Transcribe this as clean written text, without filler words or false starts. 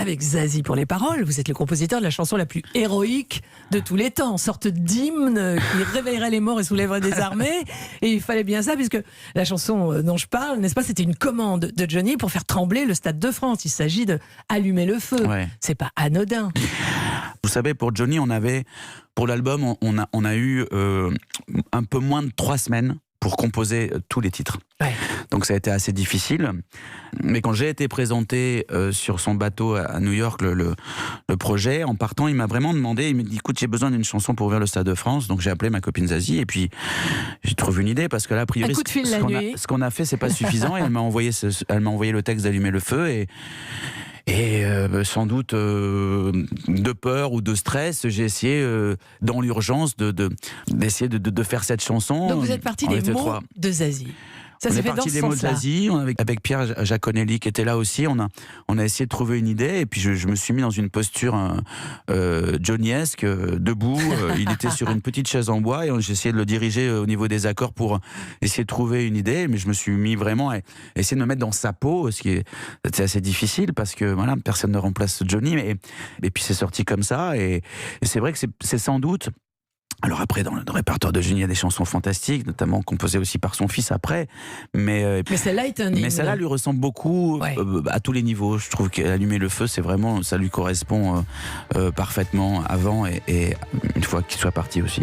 avec Zazie pour les paroles. Vous êtes le compositeur de la chanson la plus héroïque de tous les temps, sorte d'hymne qui réveillerait les morts et soulèverait des armées. Et il fallait bien ça, puisque la chanson dont je parle, n'est-ce pas, c'était une commande de Johnny pour faire trembler le Stade de France. Il s'agit de allumer le feu. Ouais. C'est pas anodin. Vous savez, pour Johnny, pour l'album, on a eu un peu moins de 3 semaines pour composer tous les titres. Ouais. Donc ça a été assez difficile. Mais quand j'ai été présenté sur son bateau à New York, le projet, en partant, il m'a vraiment demandé, il m'a dit, écoute, j'ai besoin d'une chanson pour ouvrir le Stade de France. Donc j'ai appelé ma copine Zazie et puis j'ai trouvé une idée, parce que là, a priori, Un coup de fil la nuit. ce qu'on a fait, c'est pas suffisant. Et elle m'a envoyé le texte d'Allumer le feu et sans doute de peur ou de stress, j'ai essayé dans l'urgence d'essayer de faire cette chanson. Donc vous êtes parti On des était mots 3. de Zazie. Ça On s'est est fait dans parti ce des mots de sens-là. Zazie, avec Pierre Giaconelli qui était là aussi, on a essayé de trouver une idée, et puis je me suis mis dans une posture Johnny-esque, debout, il était sur une petite chaise en bois, et j'ai essayé de le diriger au niveau des accords pour essayer de trouver une idée, mais je me suis mis vraiment à essayer de me mettre dans sa peau, ce qui est assez difficile, parce que voilà, personne ne remplace Johnny, et puis c'est sorti comme ça, et c'est vrai que c'est sans doute... Alors après, dans le répertoire de Johnny, il y a des chansons fantastiques, notamment composées aussi par son fils après. Mais celle-là est un hymne. Mais celle-là lui ressemble beaucoup, Ouais. à tous les niveaux. Je trouve qu'Allumer le feu, c'est vraiment, ça lui correspond parfaitement avant et une fois qu'il soit parti aussi.